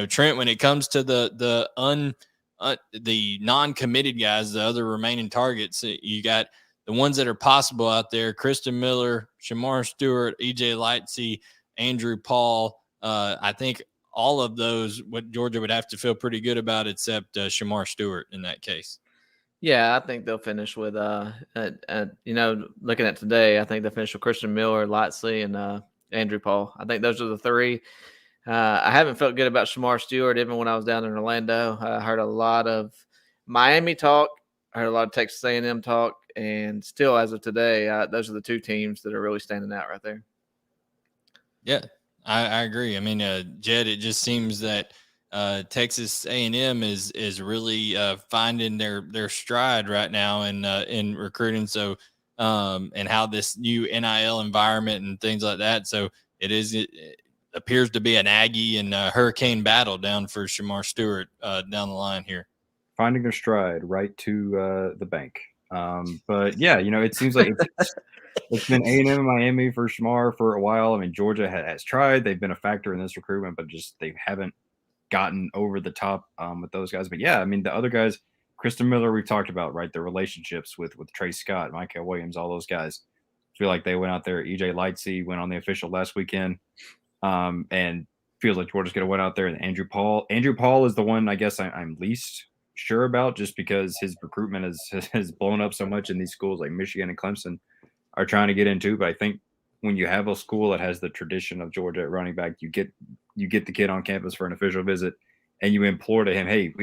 Trent, when it comes to the non-committed guys, the other remaining targets, you got the ones that are possible out there: Kristen Miller, Shamar Stewart, EJ Lightsey, Andrew Paul. I think all of those, what Georgia would have to feel pretty good about, except Shamar Stewart in that case. Yeah, I think they'll finish with looking at today, I think they'll finish with Christian Miller, Lightsey, and Andrew Paul. I think those are the three. I haven't felt good about Shamar Stewart even when I was down in Orlando. I heard a lot of Miami talk. I heard a lot of Texas A&M talk, and still, as of today, those are the two teams that are really standing out right there. Yeah, I agree. I mean, Jed, it just seems that Texas A&M is really finding their stride right now in recruiting. So, and how this new NIL environment and things like that. So it appears to be an Aggie and Hurricane battle down for Shamar Stewart down the line here. Finding their stride right to the bank. But yeah, it seems like it's been A&M and Miami for Shamar for a while. I mean, Georgia has tried. They've been a factor in this recruitment, but just they haven't gotten over the top with those guys. But yeah, I mean, the other guys, Kristen Miller, we've talked about, right? Their relationships with Trey Scott, Michael Williams, all those guys. Feel like they went out there. EJ Lightsey went on the official last weekend, and feels like Georgia's going to win out there. And Andrew Paul. Andrew Paul is the one I guess I'm least sure about, just because his recruitment has blown up so much in these schools like Michigan and Clemson are trying to get into. But I think when you have a school that has the tradition of Georgia at running back, you get the kid on campus for an official visit, and you implore to him, hey,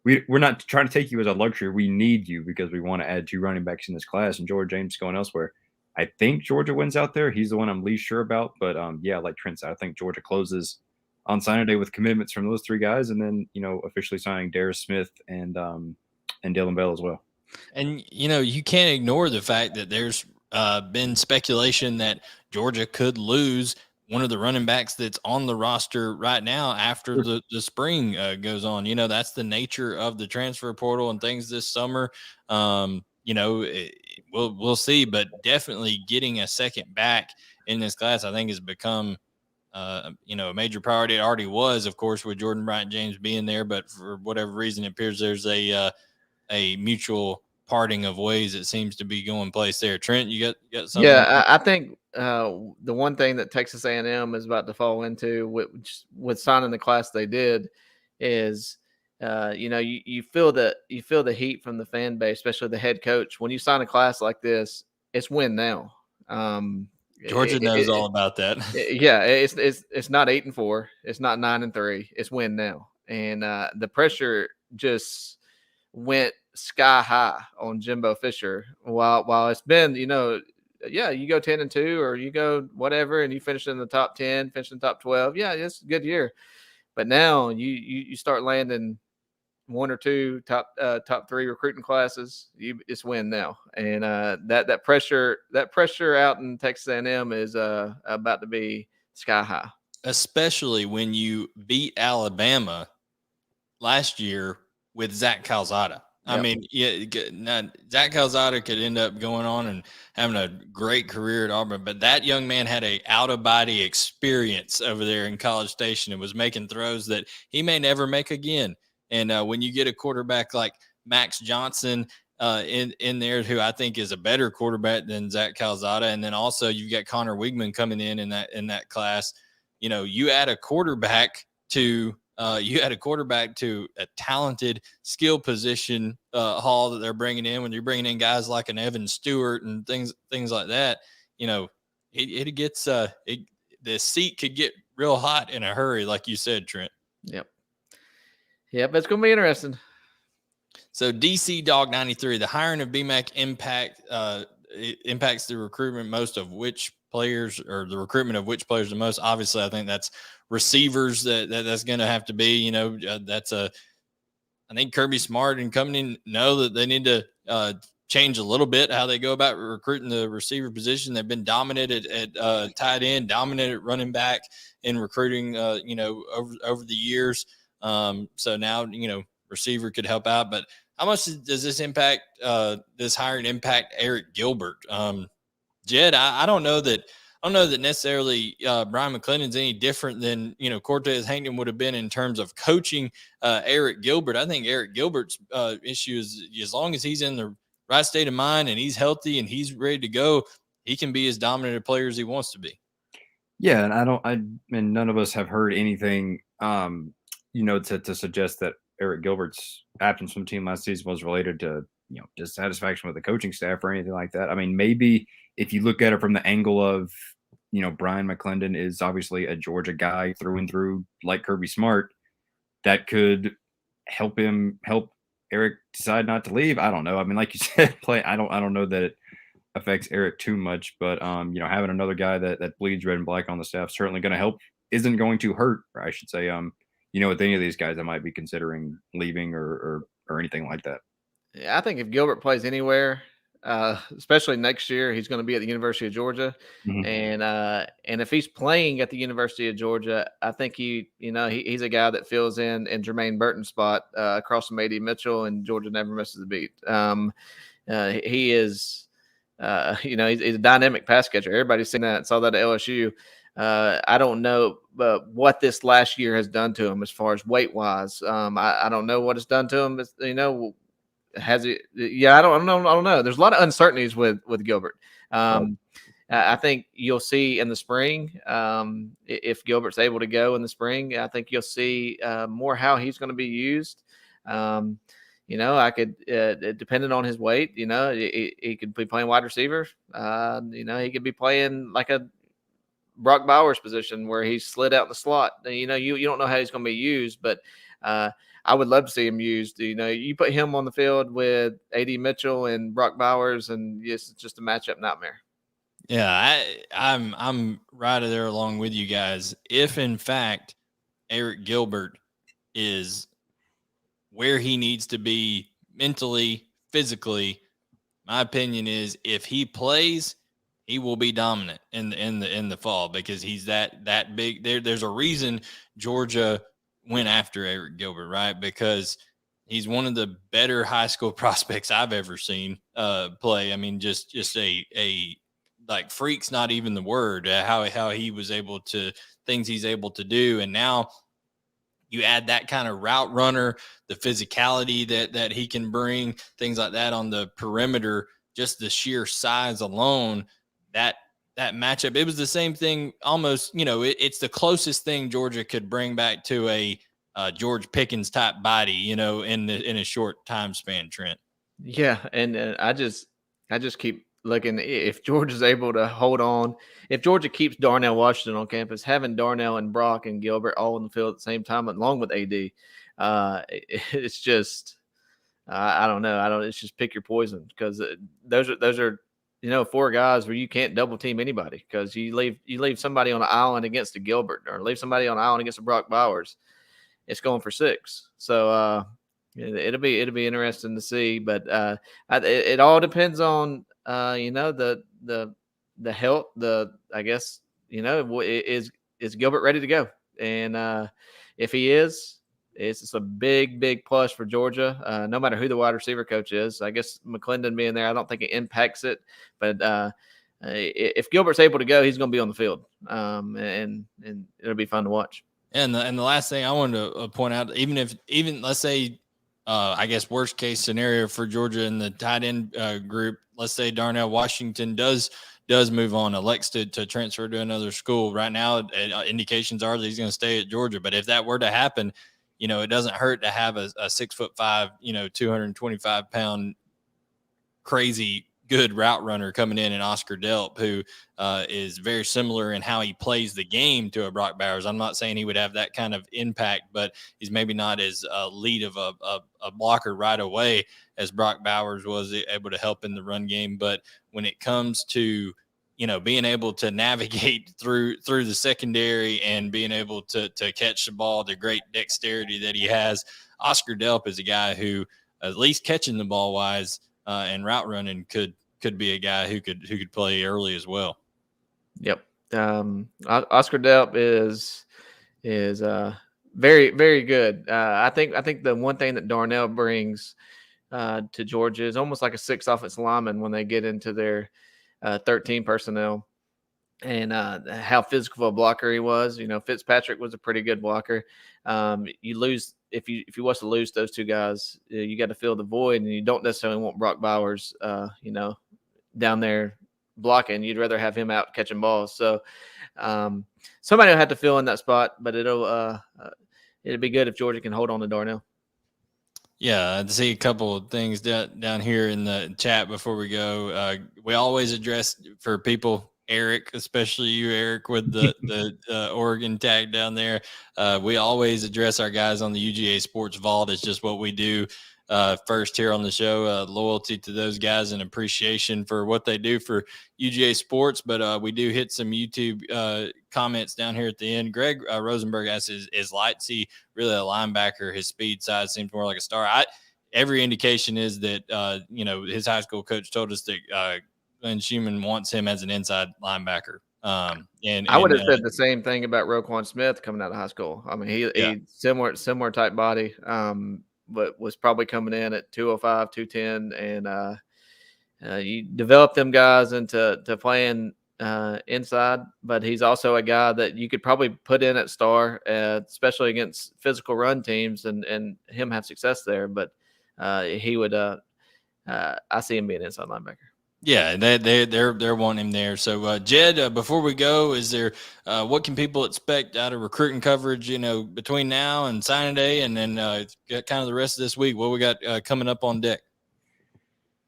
we're not trying to take you as a luxury. We need you because we want to add 2 running backs in this class, and George James going elsewhere. I think Georgia wins out there. He's the one I'm least sure about. But yeah, like Trent said, I think Georgia closes on signing day with commitments from those 3 guys, and then officially signing Darius Smith and Dylan Bell as well. And you can't ignore the fact that there's been speculation that Georgia could lose one of the running backs that's on the roster right now after the spring goes on. That's the nature of the transfer portal and things this summer. We'll see, but definitely getting a second back in this class, I think, has become a major priority. It already was, of course, with Jordan Bryant-James being there, but for whatever reason, it appears there's a mutual parting of ways that seems to be going place there. Trent, you got something? Yeah, I think the one thing that Texas A&M is about to fall into with signing the class they did is you feel the heat from the fan base, especially the head coach. When you sign a class like this, it's win now. Georgia knows all about that. Yeah, it's not 8-4, it's not 9-3, it's win now, and the pressure just went sky high on Jimbo Fisher. While it's been, you go 10-2 or you go whatever, and you finish in the top 10, finish in the top 12. Yeah, it's a good year. But now you start landing 1 or 2 top 3 recruiting classes. It's win now, and that pressure out in Texas A&M is about to be sky high. Especially when you beat Alabama last year with Zach Calzada. Yep. I mean, Zach Calzada could end up going on and having a great career at Auburn, but that young man had a out-of-body experience over there in College Station and was making throws that he may never make again. And when you get a quarterback like Max Johnson in there, who I think is a better quarterback than Zach Calzada, and then also you've got Connor Wigman coming in that class, you add a quarterback to a talented skill position haul that they're bringing in. When you're bringing in guys like an Evan Stewart and things like that, it gets the seat could get real hot in a hurry, like you said, Trent. Yep, it's going to be interesting. So DC Dog 93, the hiring of BMAC impacts the recruitment most of which players, or the recruitment of which players the most. Obviously, I think that's receivers that's going to have to be, I think Kirby Smart and company know that they need to change a little bit how they go about recruiting the receiver position. They've been dominant at tight end, dominant at running back in recruiting, over the years. So now, receiver could help out, but how much does this impact, this hiring impact Eric Gilbert? Jed, I don't know that necessarily Brian McClendon's any different than, Cortez Hankton would have been in terms of coaching Eric Gilbert. I think Eric Gilbert's issue is, as long as he's in the right state of mind and he's healthy and he's ready to go, he can be as dominant a player as he wants to be. Yeah, and none of us have heard anything, to suggest that Eric Gilbert's absence from the team last season was related to, dissatisfaction with the coaching staff or anything like that. I mean, maybe if you look at it from the angle of, Brian McClendon is obviously a Georgia guy through and through, like Kirby Smart, that could help Eric decide not to leave. I don't know. I mean, like you said, I don't know that it affects Eric too much, but having another guy that bleeds red and black on the staff certainly going to help. Isn't going to hurt, or I should say, with any of these guys that might be considering leaving or anything like that. Yeah, I think if Gilbert plays anywhere, especially next year, he's going to be at the University of Georgia, and if he's playing at the University of Georgia, I think he's a guy that fills in Jermaine Burton's spot across from A.D. Mitchell, and Georgia never misses a beat. He is, he's a dynamic pass catcher. Everybody's seen that. Saw that at LSU. I don't know what this last year has done to him as far as weight wise. I don't know what it's done to him. Has it? Yeah, I don't know. I don't know. There's a lot of uncertainties with Gilbert. I think you'll see in the spring, if Gilbert's able to go in the spring, I think you'll see more how he's going to be used. I could, depending on his weight, he could be playing wide receiver. He could be playing like a Brock Bowers position where he slid out in the slot. You don't know how he's going to be used, but I would love to see him used. You put him on the field with A.D. Mitchell and Brock Bowers, and it's just a matchup nightmare. Yeah, I'm right there along with you guys. If in fact Eric Gilbert is where he needs to be mentally, physically, my opinion is if he plays, he will be dominant in the fall because he's that big. There's a reason Georgia went after Eric Gilbert, right? Because he's one of the better high school prospects I've ever seen play. I mean, just a like freak's not even the word. How he was able to things he's able to do, and now you add that kind of route runner, the physicality that he can bring, things like that on the perimeter, just the sheer size alone, that matchup. It was the same thing almost, it's the closest thing Georgia could bring back to a George Pickens type body, in a short time span, Trent. Yeah, and I just keep looking if Georgia's able to hold on. If Georgia keeps Darnell Washington on campus, having Darnell and Brock and Gilbert all in the field at the same time, along with AD, it's just I don't know. It's just pick your poison because those are four guys where you can't double team anybody because you leave somebody on an island against a Gilbert or leave somebody on an island against a Brock Bowers, it's going for 6. So it'll be interesting to see, but it all depends on the health. I guess is Gilbert ready to go? And if he is, it's a big plus for Georgia. No matter who the wide receiver coach is, I guess McClendon being there, I don't think it impacts it. But if Gilbert's able to go, he's going to be on the field, and it'll be fun to watch. And the last thing I wanted to point out, even let's say, I guess worst case scenario for Georgia in the tight end group, let's say Darnell Washington does move on, elects to transfer to another school. Right now, indications are that he's going to stay at Georgia. But if that were to happen, it doesn't hurt to have a 6'5", 225-pound crazy good route runner coming in, and Oscar Delp, who is very similar in how he plays the game to a Brock Bowers. I'm not saying he would have that kind of impact, but he's maybe not as lead of a blocker right away as Brock Bowers was able to help in the run game. But when it comes to being able to navigate through the secondary and being able to catch the ball, the great dexterity that he has, Oscar Delp is a guy who, at least catching the ball wise, and route running could be a guy who could play early as well. Yep. Oscar Delp is very, very good. I think the one thing that Darnell brings to Georgia is almost like a 6 offensive lineman when they get into their 13 personnel, and how physical of a blocker he was. Fitzpatrick was a pretty good blocker. You lose if you was to lose those two guys, you got to fill the void, and you don't necessarily want Brock Bowers, down there blocking. You'd rather have him out catching balls. So somebody will have to fill in that spot, but it'll be good if Georgia can hold on to Darnell. Yeah, I'd see a couple of things down here in the chat before we go. We always address for people, Eric, especially you, Eric, with the Oregon tag down there. We always address our guys on the UGA Sports Vault. It's just what we do first here on the show. Loyalty to those guys and appreciation for what they do for UGA Sports. But we do hit some YouTube comments down here at the end. Greg Rosenberg asks, is Lightsey really a linebacker? His speed size seems more like a star. Every indication is that, his high school coach told us that Glenn Schumann wants him as an inside linebacker. And I would have said the same thing about Roquan Smith coming out of high school. I mean, he similar type body, but was probably coming in at 205, 210, and you develop them guys into playing inside, but he's also a guy that you could probably put in at star, especially against physical run teams, and him have success there. But he would. I see him being inside linebacker. Yeah, they're wanting him there. So, Jed, before we go, is there what can people expect out of recruiting coverage? Between now and signing day, and then kind of the rest of this week. What we got coming up on deck?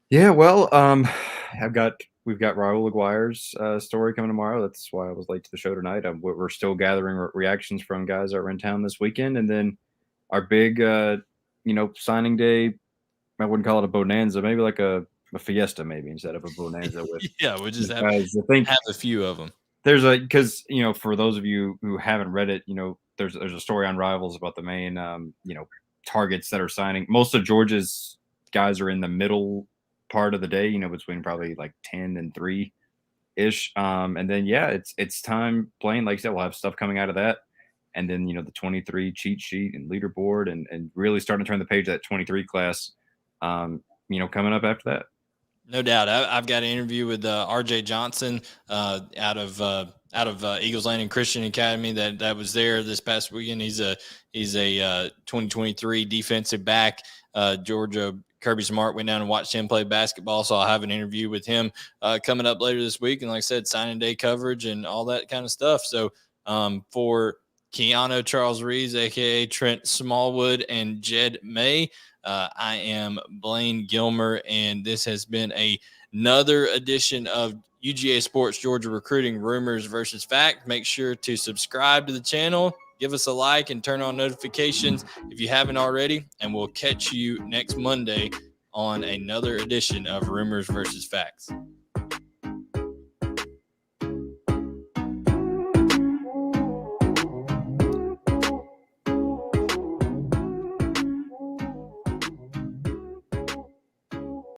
Yeah, well, we've got Raul Aguirre's story coming tomorrow. That's why I was late to the show tonight. We're still gathering reactions from guys that are in town this weekend, and then our big signing day. I wouldn't call it a bonanza, maybe like a fiesta, maybe instead of a bonanza. With Yeah, we just have a few of them. There's because for those of you who haven't read it, there's a story on Rivals about the main targets that are signing. Most of Georgia's guys are in the middle part of the day, between probably like 10 and 3 ish. And then it's time playing. Like I said, we'll have stuff coming out of that. And then the 23 cheat sheet and leaderboard and really starting to turn the page of that 23 class. Coming up after that. No doubt. I've got an interview with RJ Johnson out of Eagles Landing Christian Academy that was there this past weekend. He's a 2023 defensive back. Georgia Kirby Smart went down and watched him play basketball, so I'll have an interview with him coming up later this week. And like I said, signing day coverage and all that kind of stuff. So for Keanu Charles Reeves, a.k.a. Trent Smallwood, and Jed May, I am Blaine Gilmer, and this has been another edition of UGA Sports Georgia Recruiting Rumors versus Fact. Make sure to subscribe to the channel, give us a like, and turn on notifications if you haven't already, and we'll catch you next Monday on another edition of Rumors versus Facts.